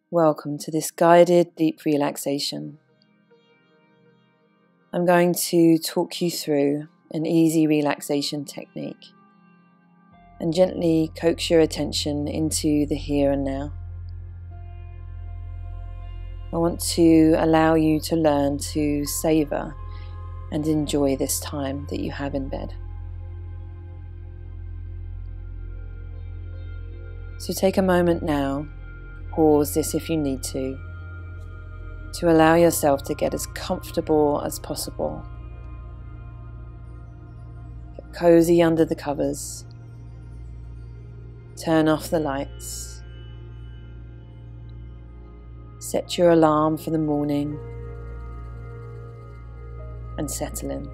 Welcome to this guided deep relaxation. I'm going to talk you through an easy relaxation technique and gently coax your attention into the here and now. I want to allow you to learn to savour and enjoy this time that you have in bed. So take a moment now. Pause this if you need to allow yourself to get as comfortable as possible. Get cozy under the covers. Turn off the lights. Set your alarm for the morning and settle in.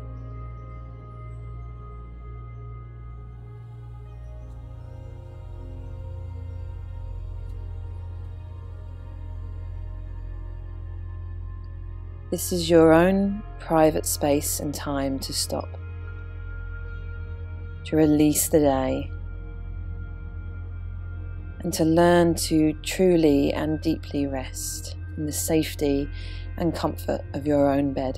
This is your own private space and time to stop, to release the day, and to learn to truly and deeply rest in the safety and comfort of your own bed.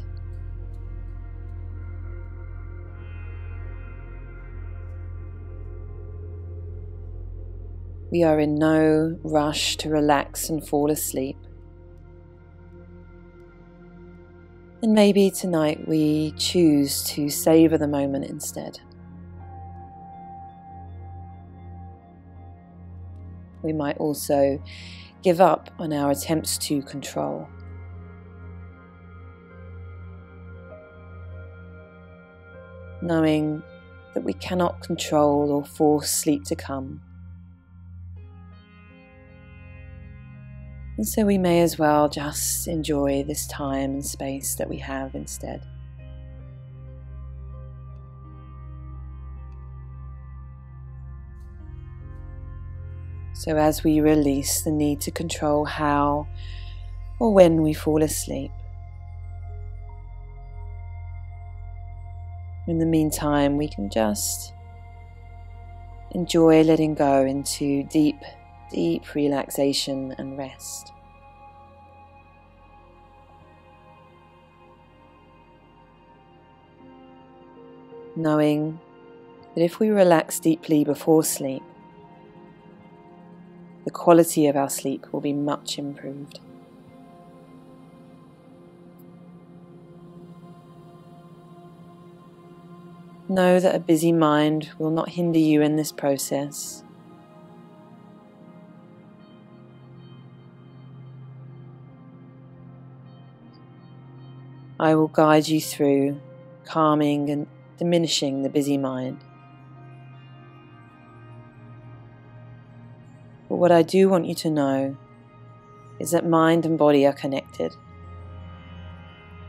We are in no rush to relax and fall asleep. And maybe tonight we choose to savour the moment instead. We might also give up on our attempts to control. Knowing that we cannot control or force sleep to come. And so we may as well just enjoy this time and space that we have instead. So as we release the need to control how or when we fall asleep, in the meantime we can just enjoy letting go into deep relaxation and rest. Knowing that if we relax deeply before sleep, the quality of our sleep will be much improved. Know that a busy mind will not hinder you in this process. I will guide you through calming and diminishing the busy mind. But what I do want you to know is that mind and body are connected.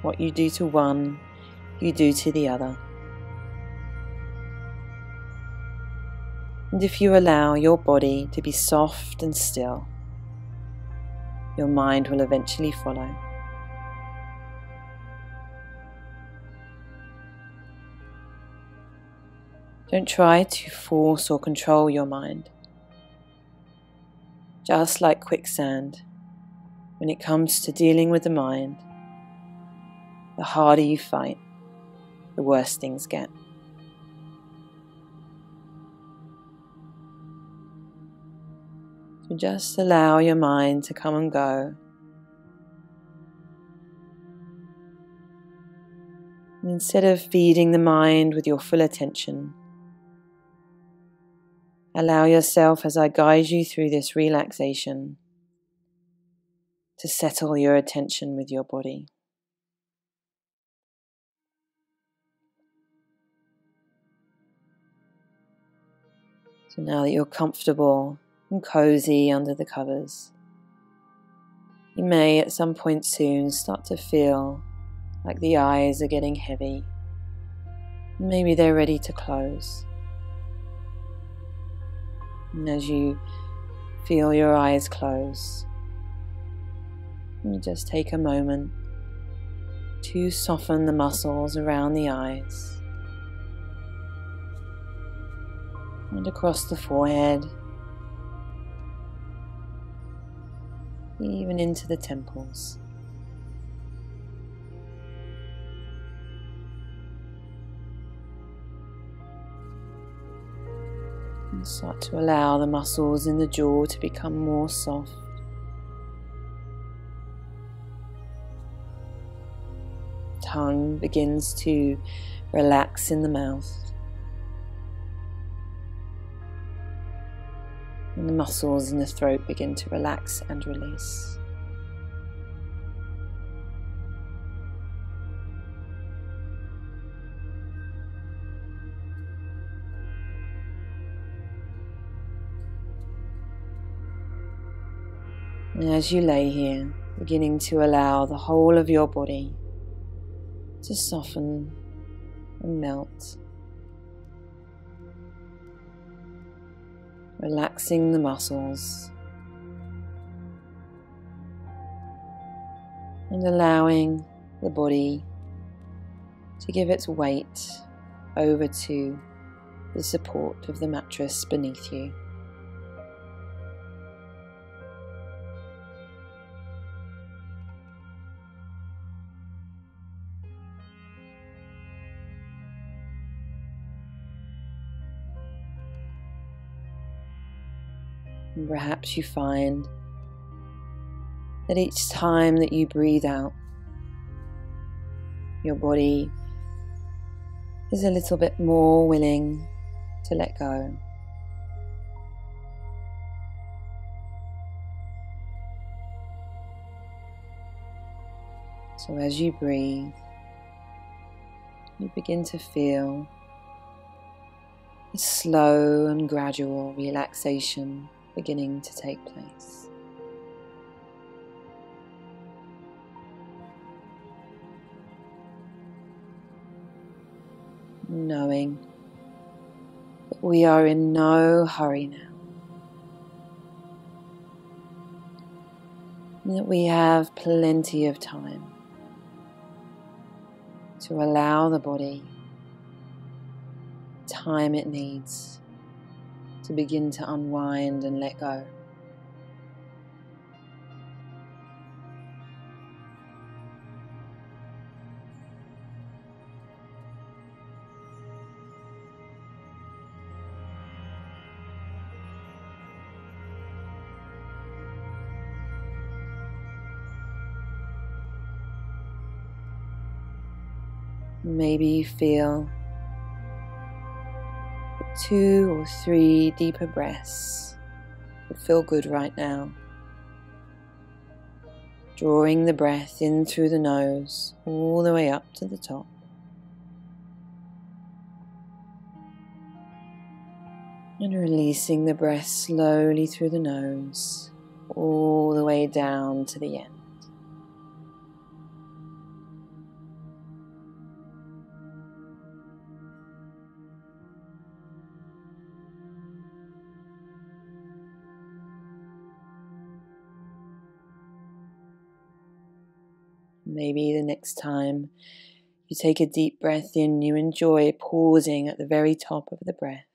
What you do to one, you do to the other. And if you allow your body to be soft and still, your mind will eventually follow. Don't try to force or control your mind. Just like quicksand, when it comes to dealing with the mind, the harder you fight, the worse things get. So just allow your mind to come and go. And instead of feeding the mind with your full attention, allow yourself, as I guide you through this relaxation, to settle your attention with your body. So now that you're comfortable and cozy under the covers, you may at some point soon start to feel like the eyes are getting heavy. Maybe they're ready to close. And as you feel your eyes close, you just take a moment to soften the muscles around the eyes and across the forehead, even into the temples. And start to allow the muscles in the jaw to become more soft. Tongue begins to relax in the mouth. And the muscles in the throat begin to relax and release. And as you lay here, beginning to allow the whole of your body to soften and melt, relaxing the muscles and allowing the body to give its weight over to the support of the mattress beneath you. And perhaps you find that each time that you breathe out, your body is a little bit more willing to let go. So as you breathe, you begin to feel a slow and gradual relaxation beginning to take place. Knowing that we are in no hurry now, and that we have plenty of time to allow the body the time it needs to begin to unwind and let go. Maybe you feel 2 or 3 deeper breaths would feel good right now. Drawing the breath in through the nose all the way up to the top. And releasing the breath slowly through the nose all the way down to the end. Maybe the next time you take a deep breath in, you enjoy pausing at the very top of the breath.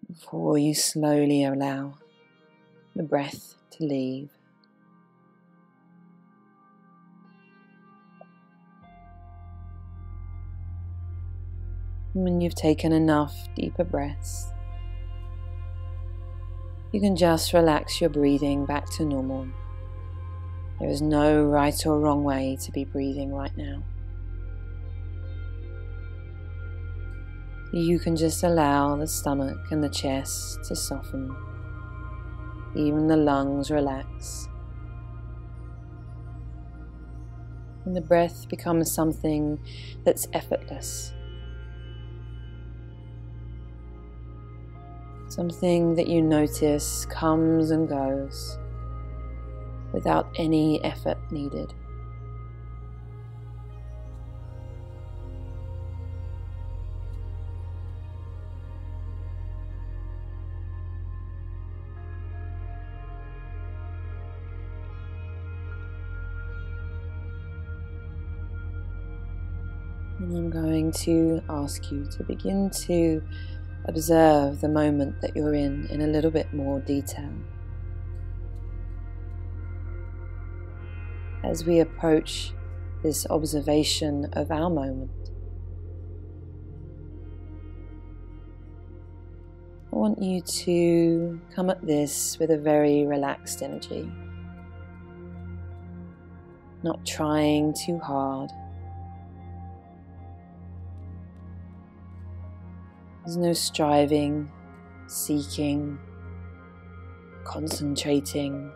Before you slowly allow the breath to leave. And when you've taken enough deeper breaths, you can just relax your breathing back to normal. There is no right or wrong way to be breathing right now. You can just allow the stomach and the chest to soften. Even the lungs relax. And the breath becomes something that's effortless. Something that you notice comes and goes without any effort needed. And I'm going to ask you to begin to observe the moment that you're in a little bit more detail. As we approach this observation of our moment, I want you to come at this with a very relaxed energy, not trying too hard. There's no striving, seeking, concentrating.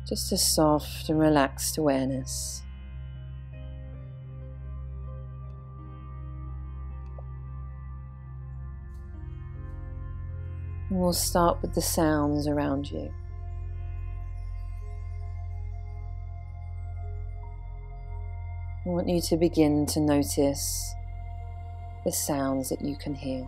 Just a soft and relaxed awareness. And we'll start with the sounds around you. I want you to begin to notice the sounds that you can hear.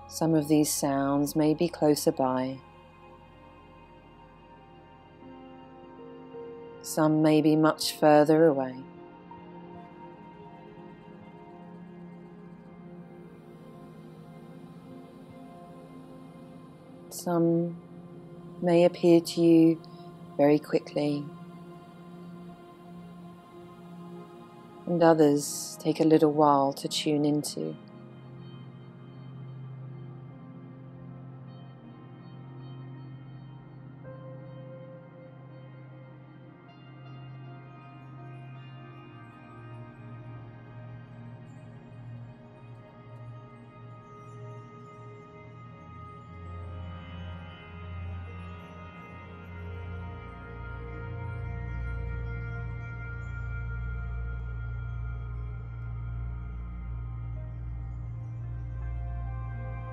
Some of these sounds may be closer by. Some may be much further away. Some may appear to you very quickly, and others take a little while to tune into.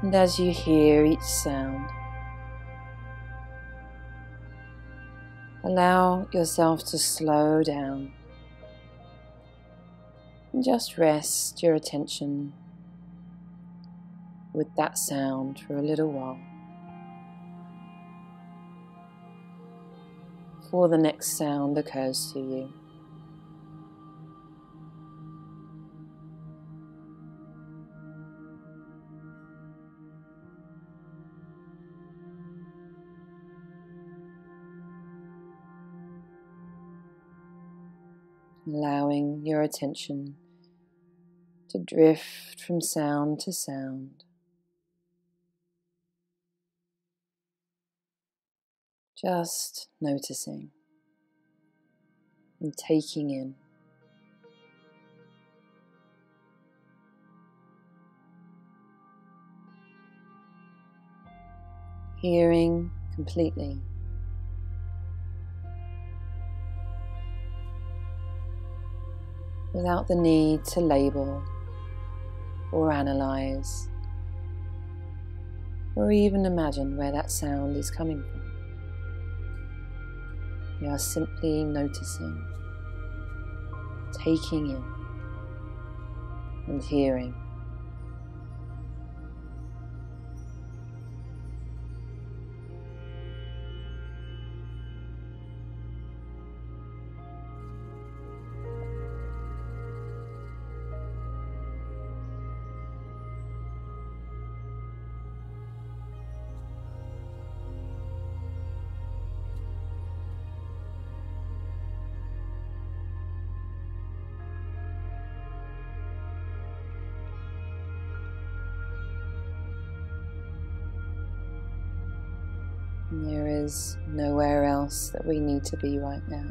And as you hear each sound, allow yourself to slow down and just rest your attention with that sound for a little while before the next sound occurs to you. Allowing your attention to drift from sound to sound, just noticing and taking in. Hearing completely. Without the need to label or analyze or even imagine where that sound is coming from. You are simply noticing, taking in, and hearing. And there is nowhere else that we need to be right now.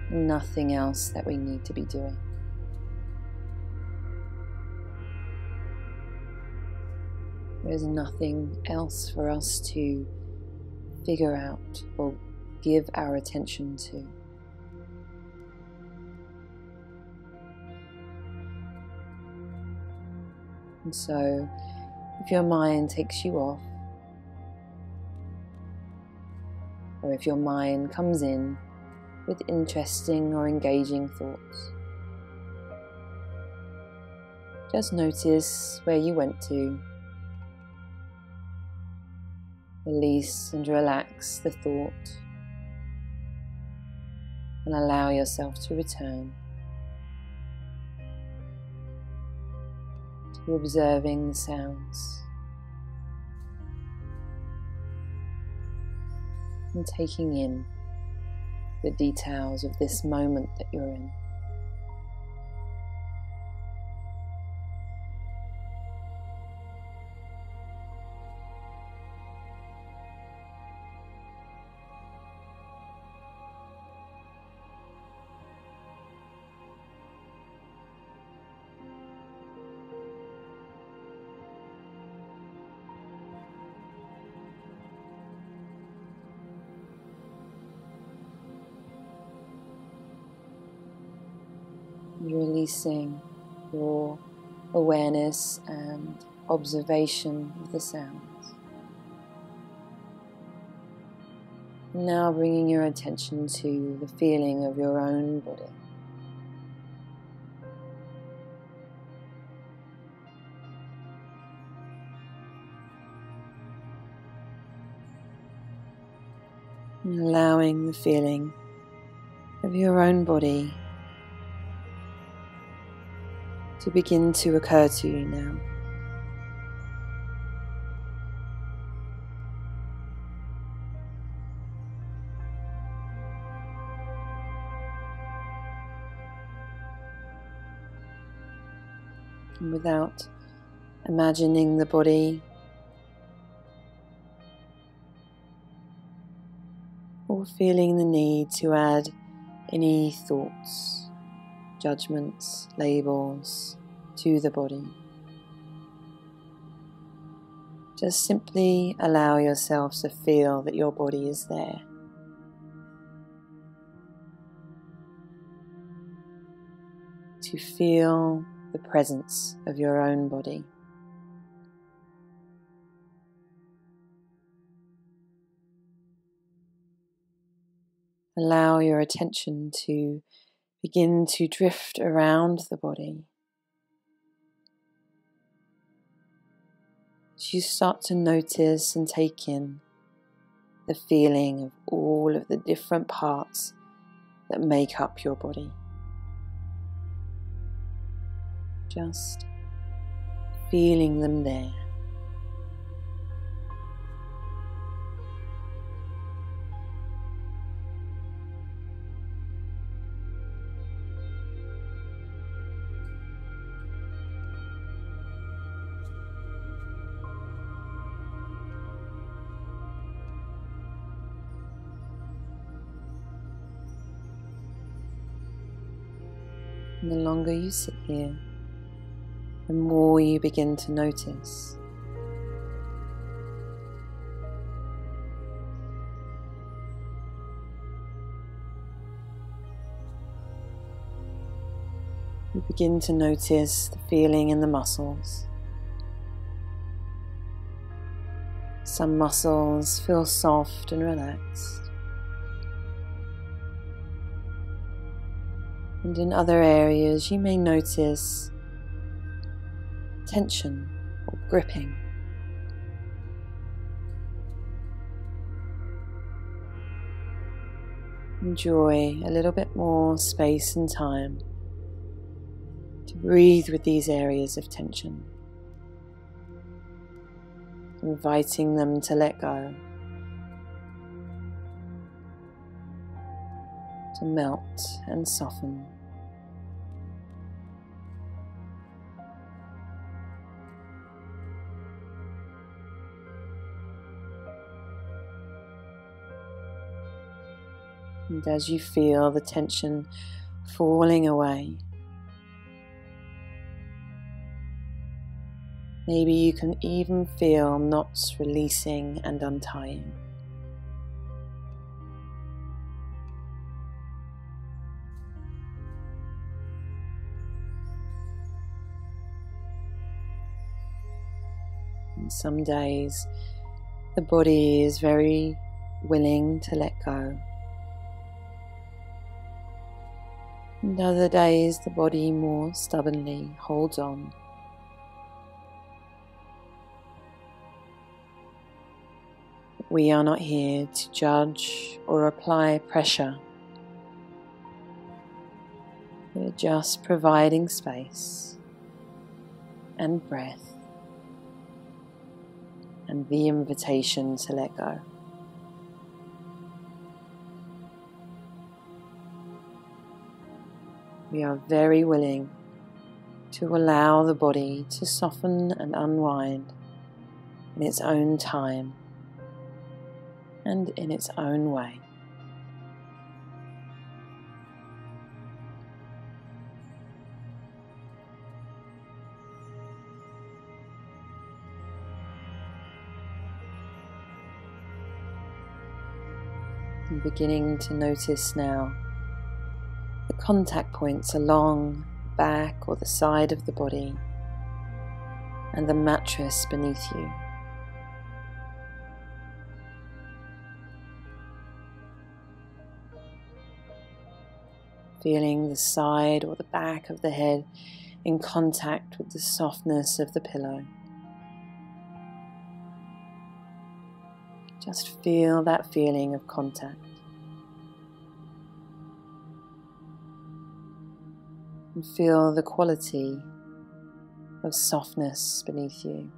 Nothing else that we need to be doing. There is nothing else for us to figure out or give our attention to. And so, if your mind takes you off, or if your mind comes in with interesting or engaging thoughts, Just notice where you went to. Release and relax the thought and allow yourself to return to observing the sounds and taking in the details of this moment that you're in. Releasing your awareness and observation of the sounds. Now bringing your attention to the feeling of your own body. And allowing the feeling of your own body to begin to occur to you now. And without imagining the body or feeling the need to add any thoughts, judgments, labels to the body. Just simply allow yourself to feel that your body is there. To feel the presence of your own body. Allow your attention to begin to drift around the body. As you start to notice and take in the feeling of all of the different parts that make up your body. Just feeling them there. And the longer you sit here, the more you begin to notice. You begin to notice the feeling in the muscles. Some muscles feel soft and relaxed. And in other areas you may notice tension or gripping. Enjoy a little bit more space and time to breathe with these areas of tension, inviting them to let go, to melt and soften. And as you feel the tension falling away, maybe you can even feel knots releasing and untying. And some days the body is very willing to let go. And other days the body more stubbornly holds on We are not here to judge or apply pressure. We're just providing space and breath and the invitation to let go. We are very willing to allow the body to soften and unwind in its own time and in its own way. I'm beginning to notice now the contact points along the back or the side of the body and the mattress beneath you. Feeling the side or the back of the head in contact with the softness of the pillow. Just feel that feeling of contact. And feel the quality of softness beneath you.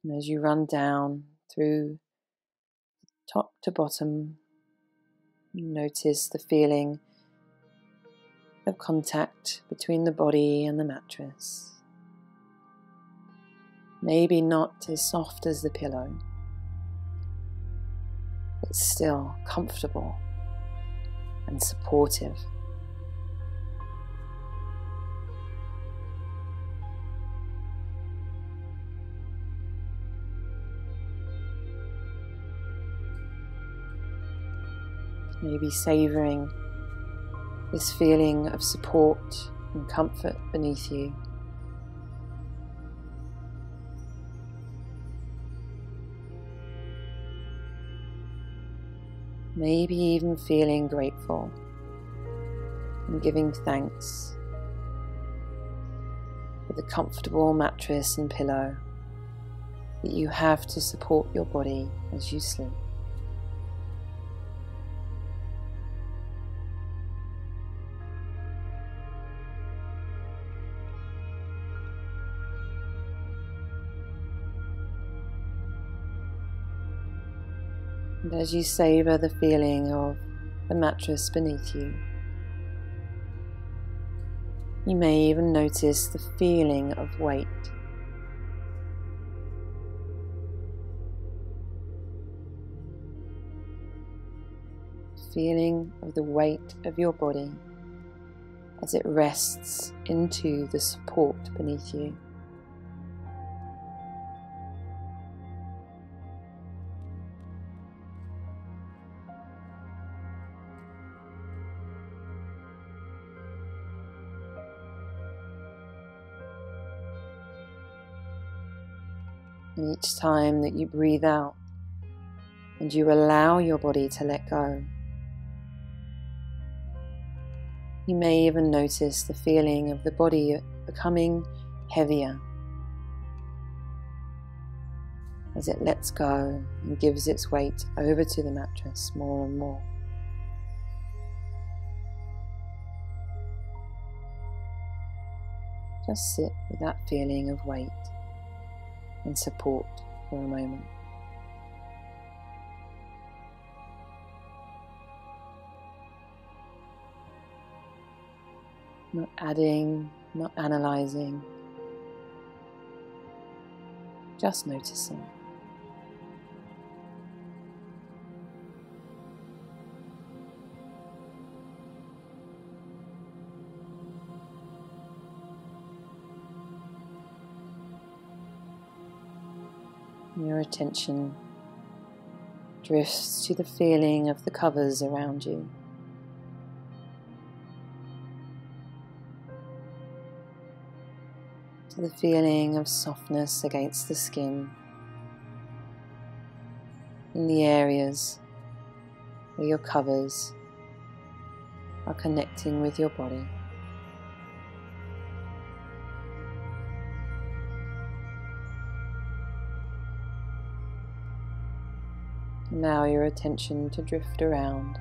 And as you run down through top to bottom, you notice the feeling of contact between the body and the mattress. Maybe not as soft as the pillow, but still comfortable and supportive. Maybe savouring this feeling of support and comfort beneath you. Maybe even feeling grateful and giving thanks for the comfortable mattress and pillow that you have to support your body as you sleep. And as you savour the feeling of the mattress beneath you, you may even notice the feeling of weight. Feeling of the weight of your body as it rests into the support beneath you. And each time that you breathe out and you allow your body to let go, you may even notice the feeling of the body becoming heavier as it lets go and gives its weight over to the mattress more and more. Just sit with that feeling of weight and support for a moment. Not adding, not analysing, just noticing. Your attention drifts to the feeling of the covers around you. To the feeling of softness against the skin. in the areas where your covers are connecting with your body. Allow your attention to drift around,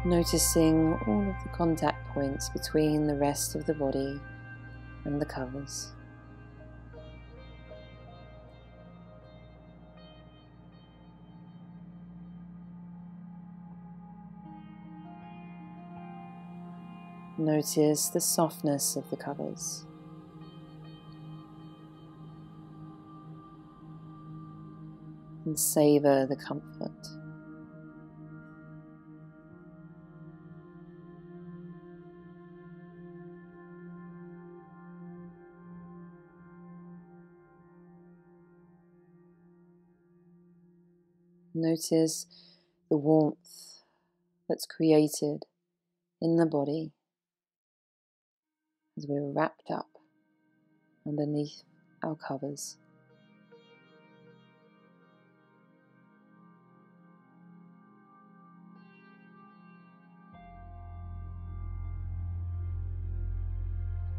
noticing all of the contact points between the rest of the body and the covers. Notice the softness of the covers. And savour the comfort. Notice the warmth that's created in the body as we're wrapped up underneath our covers.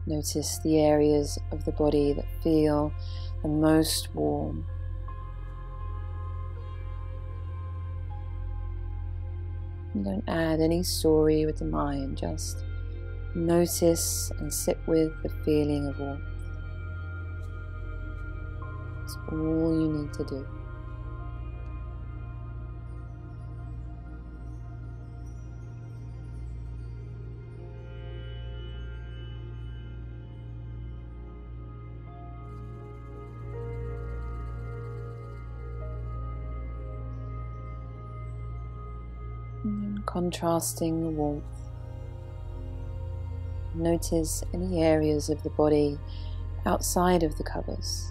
Notice the areas of the body that feel the most warm. And don't add any story with the mind, just notice and sit with the feeling of warmth. It's all you need to do. And then contrasting the warmth, notice any areas of the body outside of the covers.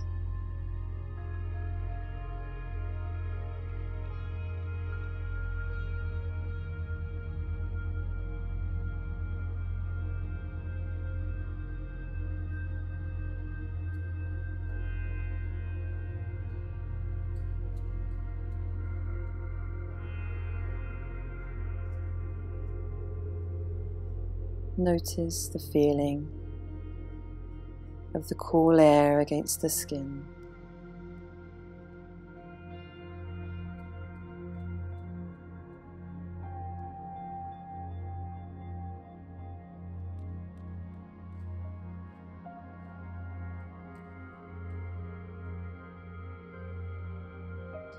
Notice the feeling of the cool air against the skin.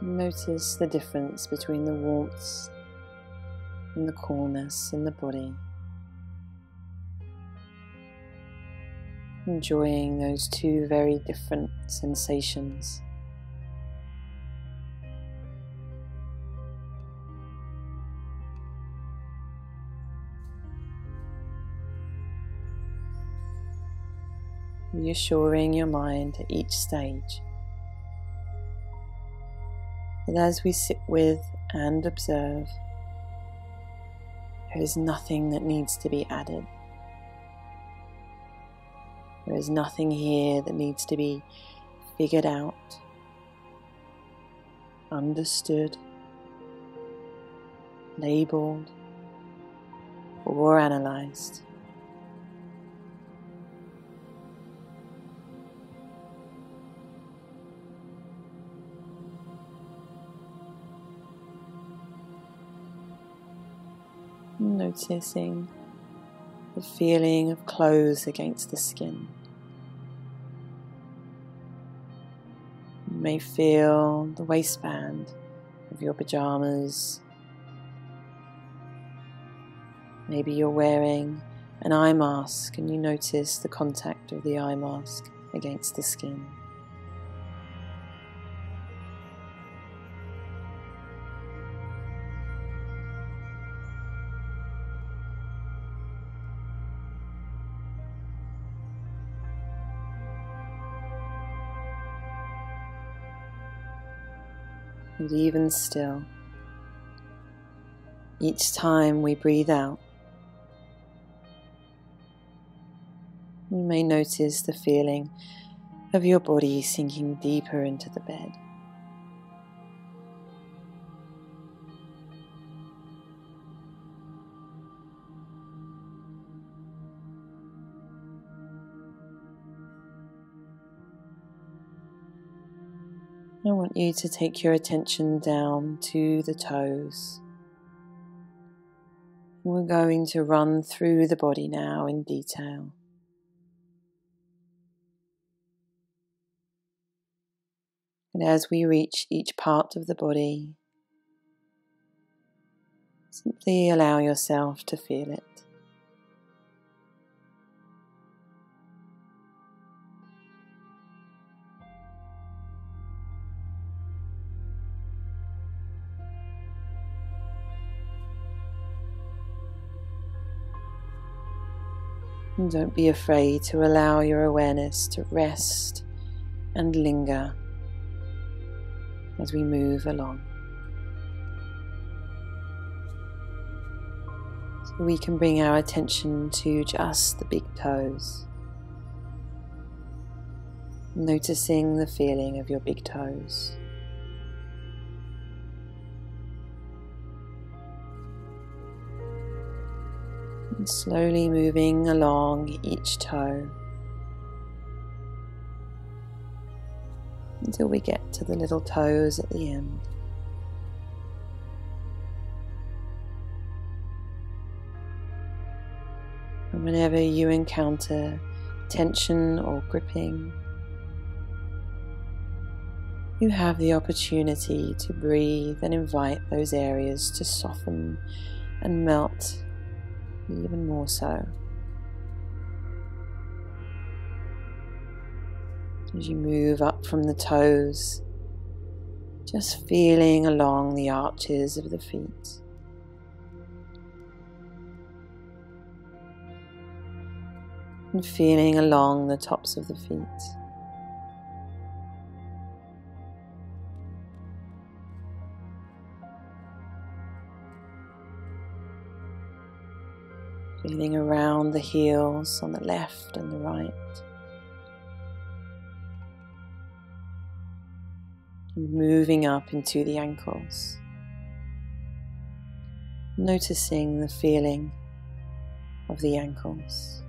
Notice the difference between the warmth and the coolness in the body. Enjoying those two very different sensations. Reassuring your mind at each stage that as we sit with and observe, there is nothing that needs to be added. There is nothing here that needs to be figured out, understood, labeled, or analyzed. Noticing the feeling of clothes against the skin. You may feel the waistband of your pajamas. Maybe you're wearing an eye mask and you notice the contact of the eye mask against the skin. And even still, each time we breathe out, you may notice the feeling of your body sinking deeper into the bed. I want you to take your attention down to the toes. We're going to run through the body now in detail. And as we reach each part of the body, simply allow yourself to feel it. And don't be afraid to allow your awareness to rest and linger as we move along. So we can bring our attention to just the big toes, noticing the feeling of your big toes. And slowly moving along each toe until we get to the little toes at the end. And whenever you encounter tension or gripping, you have the opportunity to breathe and invite those areas to soften and melt even more so. As you move up from the toes, just feeling along the arches of the feet. And feeling along the tops of the feet. Feeling around the heels on the left and the right. And moving up into the ankles. Noticing the feeling of the ankles.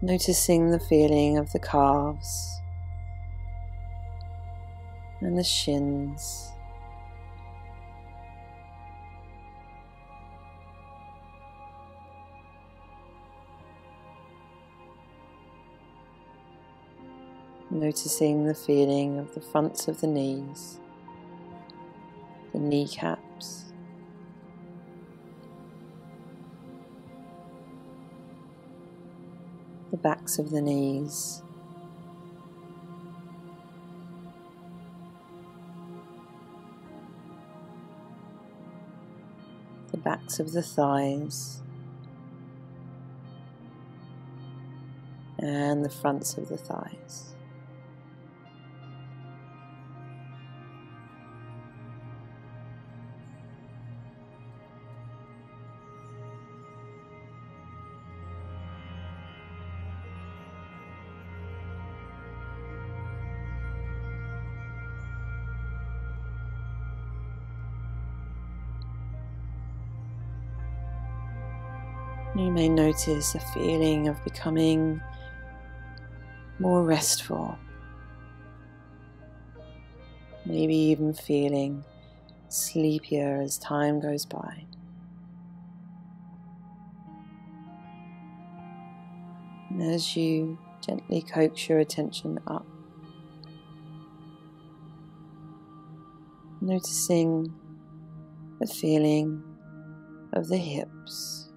Noticing the feeling of the calves and the shins. Noticing the feeling of the fronts of the knees, the kneecaps, the backs of the knees, the backs of the thighs, and the fronts of the thighs. You may notice a feeling of becoming more restful, maybe even feeling sleepier as time goes by. And as you gently coax your attention up, noticing the feeling of the hips.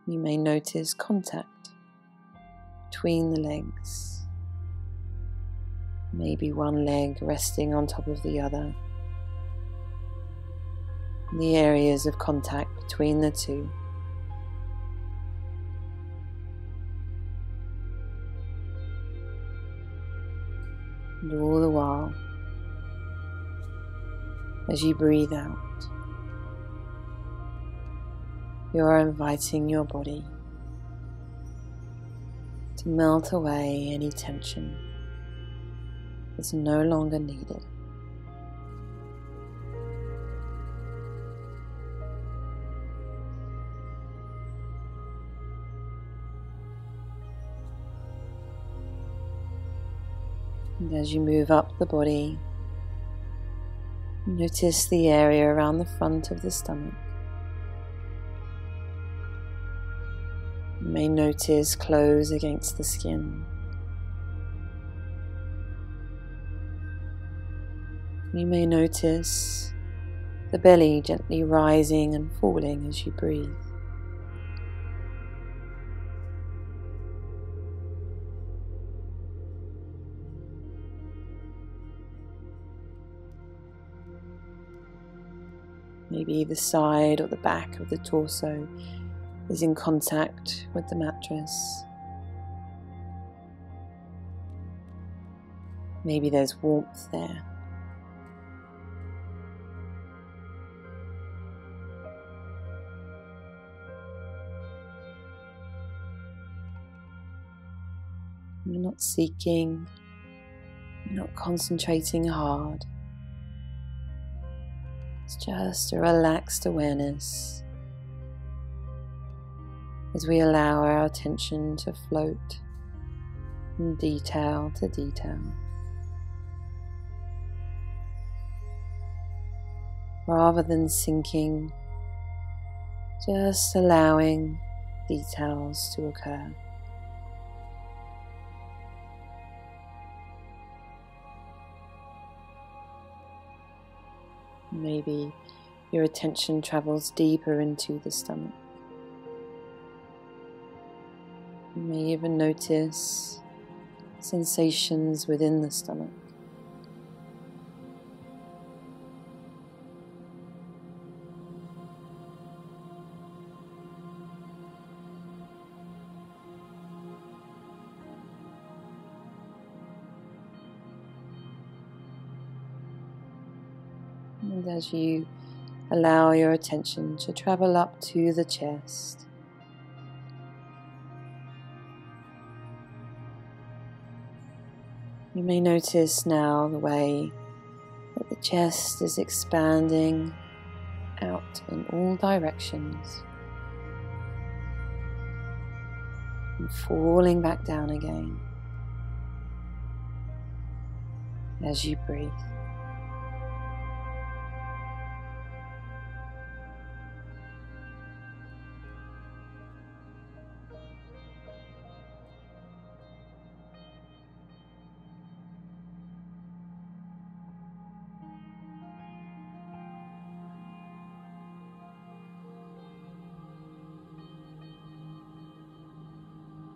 You may notice contact between the legs, maybe one leg resting on top of the other, and the areas of contact between the two. And all the while, as you breathe out, you are inviting your body to melt away any tension that's no longer needed. And as you move up the body, notice the area around the front of the stomach. You may notice clothes against the skin. You may notice the belly gently rising and falling as you breathe. Maybe the side or the back of the torso is in contact with the mattress. Maybe there's warmth there. You're not seeking, you're not concentrating hard. It's just a relaxed awareness as we allow our attention to float from detail to detail, rather than sinking, just allowing details to occur. Maybe your attention travels deeper into the stomach. You may even notice sensations within the stomach. And as you allow your attention to travel up to the chest, you may notice now the way that the chest is expanding out in all directions and falling back down again as you breathe.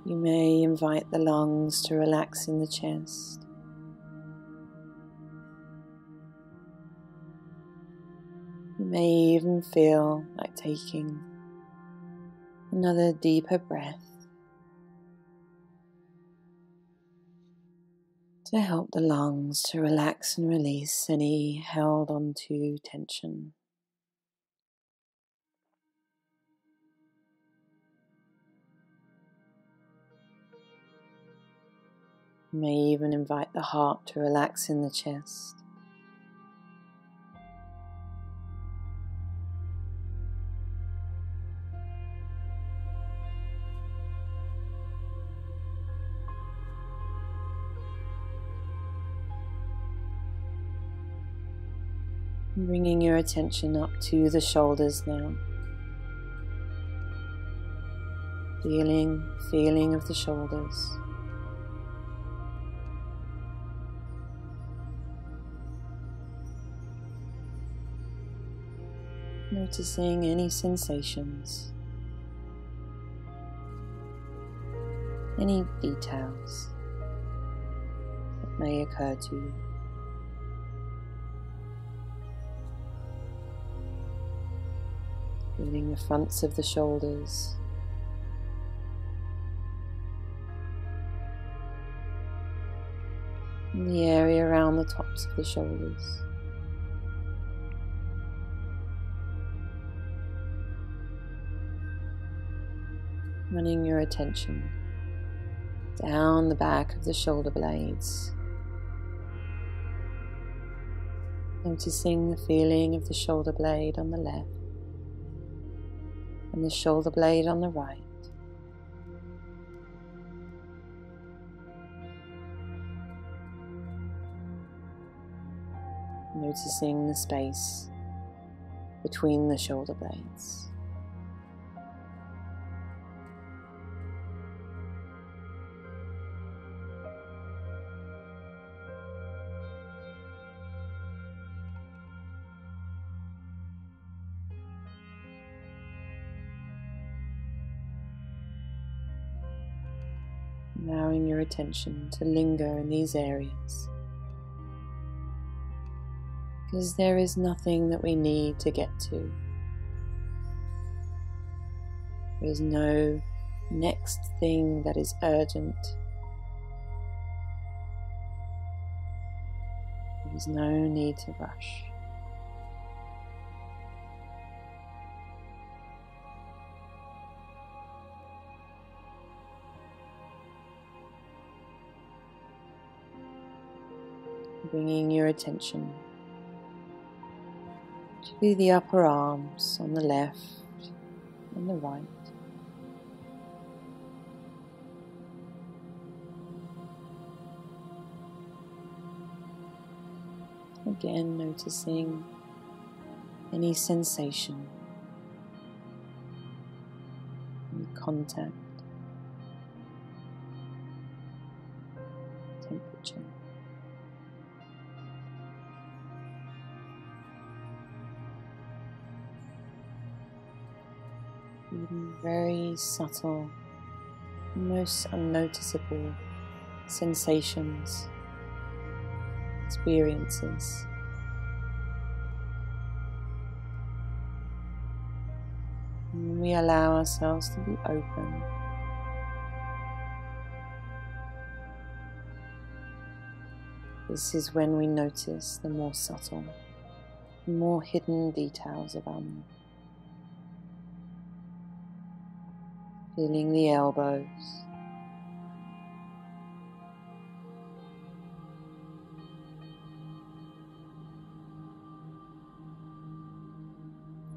You may invite the lungs to relax in the chest. You may even feel like taking another deeper breath to help the lungs to relax and release any held onto tension. You may even invite the heart to relax in the chest. Bringing your attention up to the shoulders now. Feeling of the shoulders. Noticing any sensations, any details that may occur to you. Feeling the fronts of the shoulders, and the area around the tops of the shoulders. Running your attention down the back of the shoulder blades, noticing the feeling of the shoulder blade on the left and the shoulder blade on the right. Noticing the space between the shoulder blades. Allowing your attention to linger in these areas, because there is nothing that we need to get to. There is no next thing that is urgent. There is no need to rush. Bringing your attention to the upper arms on the left and the right. Again, noticing any sensation, any contact, temperature. Even very subtle, almost unnoticeable sensations, experiences. And we allow ourselves to be open. This is when we notice the more subtle, the more hidden details of our mood. Feeling the elbows,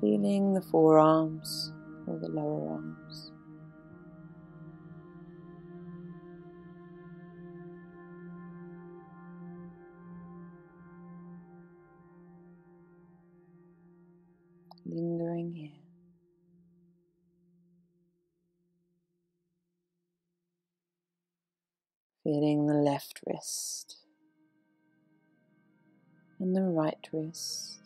feeling the forearms or the lower arms, lingering here. Feeling the left wrist and the right wrist.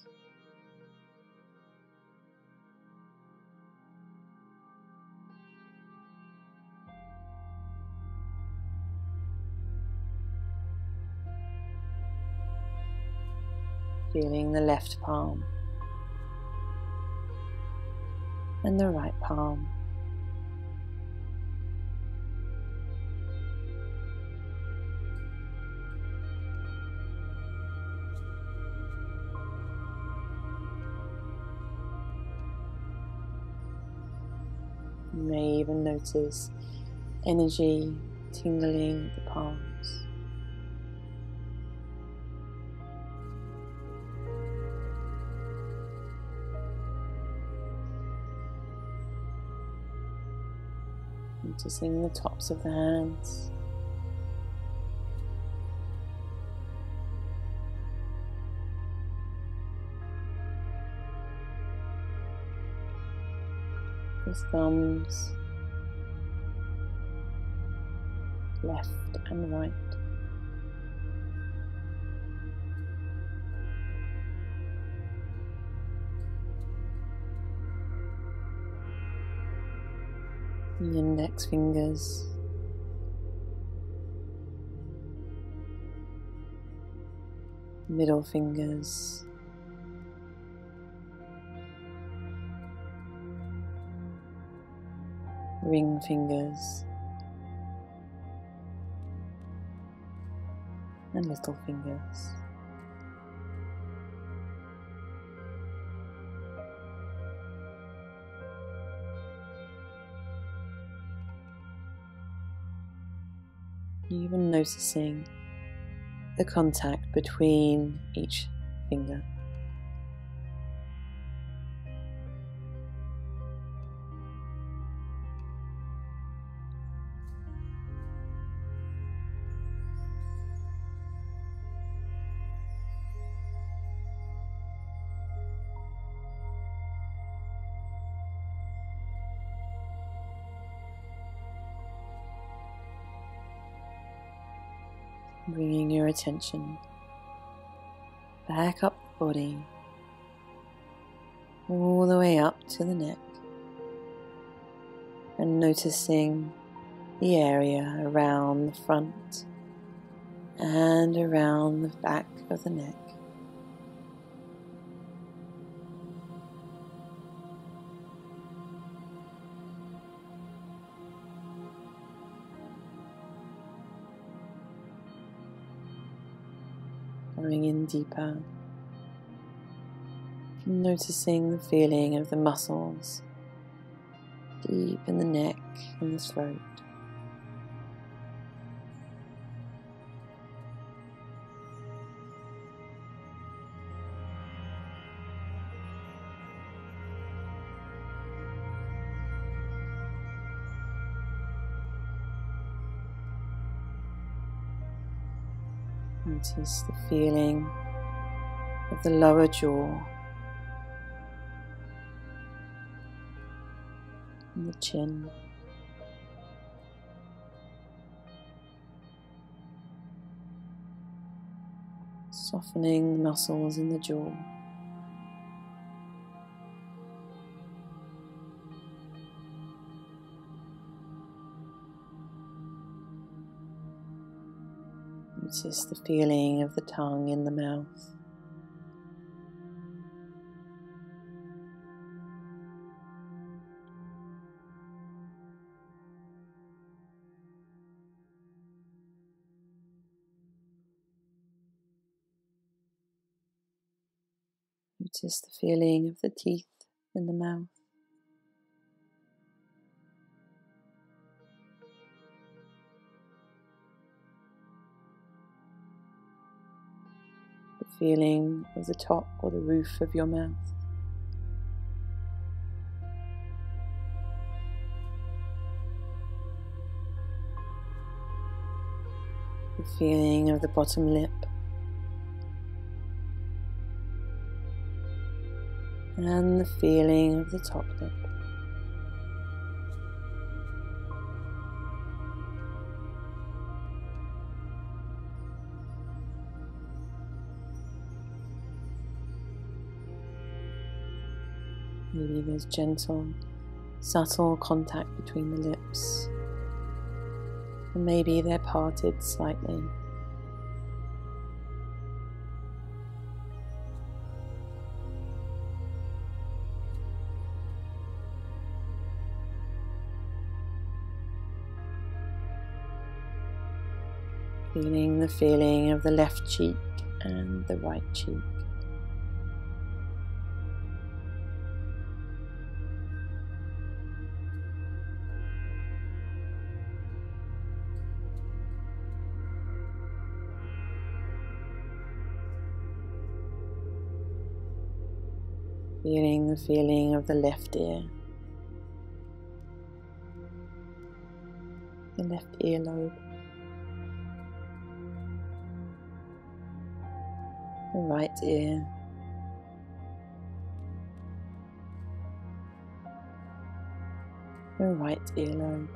Feeling the left palm and the right palm. You may even notice energy tingling at the palms. Noticing the tops of the hands. The thumbs, left and right. The index fingers, middle fingers, ring fingers, and little fingers. Even noticing the contact between each finger. Bringing your attention back up the body, all the way up to the neck, and noticing the area around the front and around the back of the neck. Going in deeper, noticing the feeling of the muscles deep in the neck and the throat. Notice the feeling of the lower jaw and the chin. Softening the muscles in the jaw. Notice the feeling of the tongue in the mouth. Notice the feeling of the teeth in the mouth. The feeling of the top or the roof of your mouth. The feeling of the bottom lip. And the feeling of the top lip. Maybe there's gentle, subtle contact between the lips, or maybe they're parted slightly. Feeling the feeling of the left cheek and the right cheek. Feeling the feeling of the left ear, the left earlobe, the right ear, the right earlobe.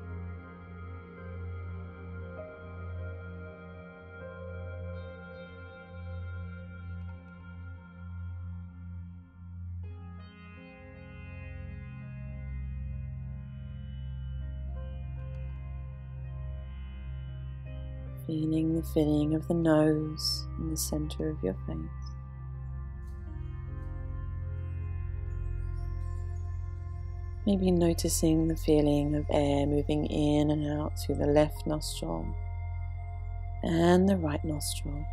Feeling the filling of the nose in the center of your face. Maybe noticing the feeling of air moving in and out through the left nostril and the right nostril.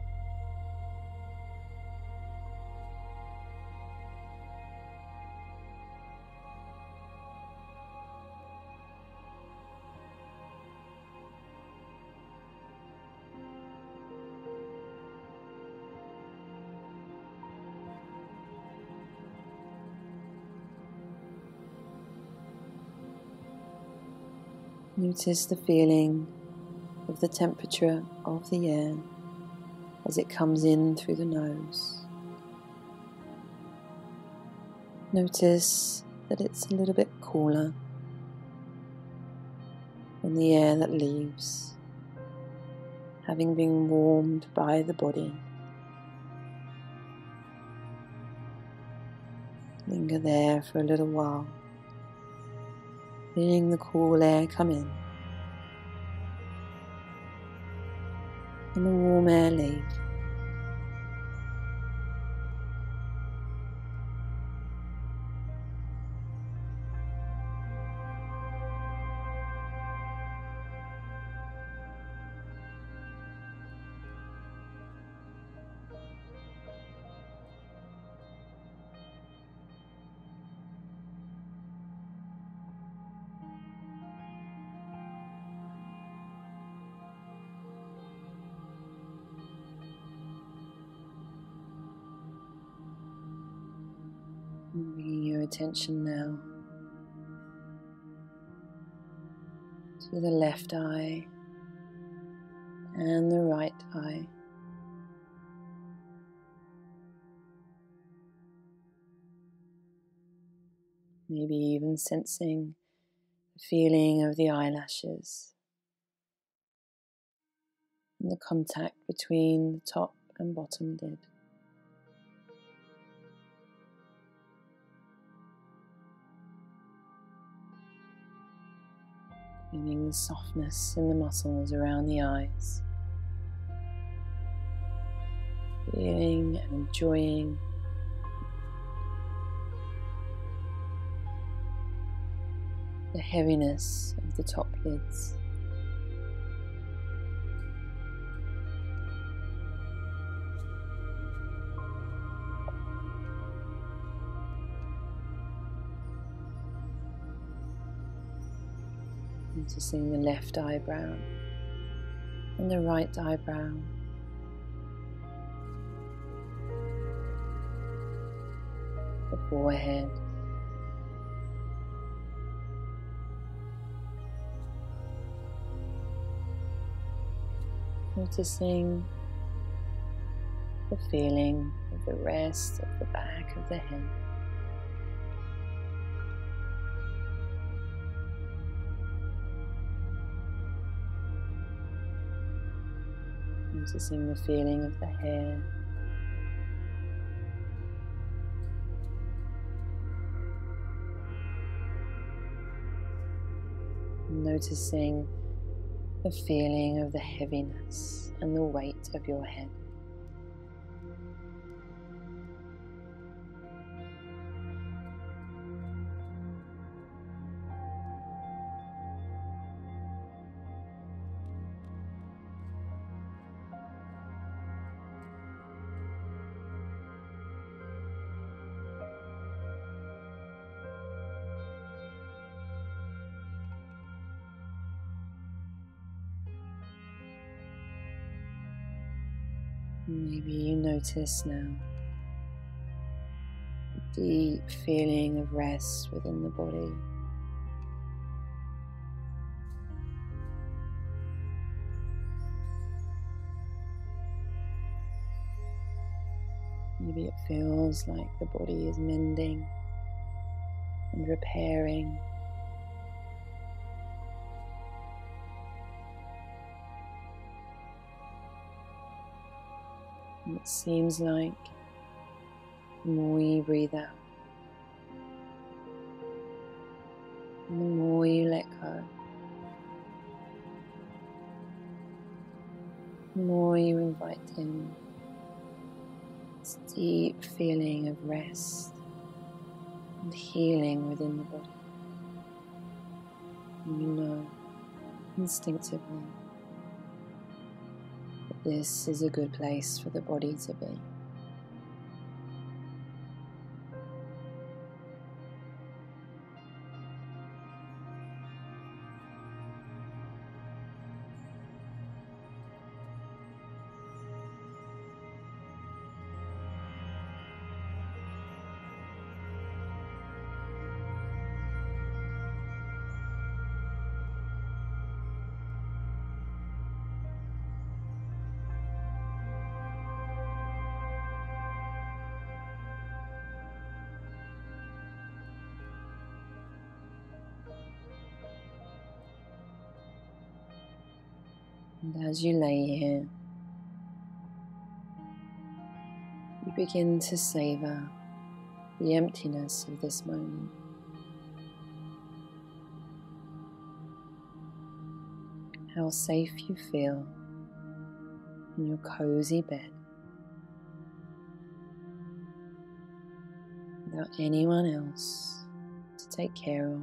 Notice the feeling of the temperature of the air as it comes in through the nose. Notice that it's a little bit cooler than the air that leaves, having been warmed by the body. Linger there for a little while, feeling the cool air come in and the warm air leave. Bringing your attention now to the left eye and the right eye. Maybe even sensing the feeling of the eyelashes and the contact between the top and bottom lid. Feeling the softness in the muscles around the eyes. Feeling and enjoying the heaviness of the top lids. Noticing the left eyebrow and the right eyebrow. The forehead. Noticing the feeling of the rest of the back of the head. Noticing the feeling of the hair. Noticing the feeling of the heaviness and the weight of your head. Maybe you notice now a deep feeling of rest within the body. Maybe it feels like the body is mending and repairing. And it seems like the more you breathe out, and the more you let go, the more you invite in this deep feeling of rest and healing within the body. You know instinctively that this is a good place for the body to be. And as you lay here, you begin to savour the emptiness of this moment. How safe you feel in your cozy bed, without anyone else to take care of,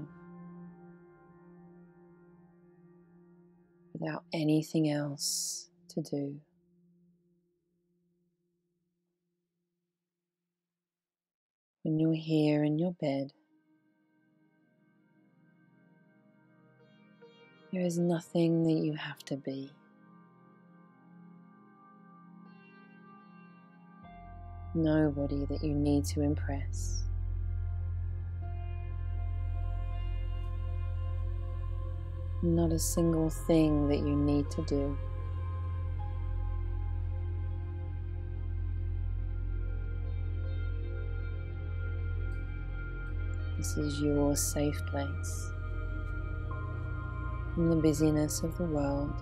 without anything else to do. When you're here in your bed, there is nothing that you have to be. Nobody that you need to impress. Not a single thing that you need to do. This is your safe place from the busyness of the world.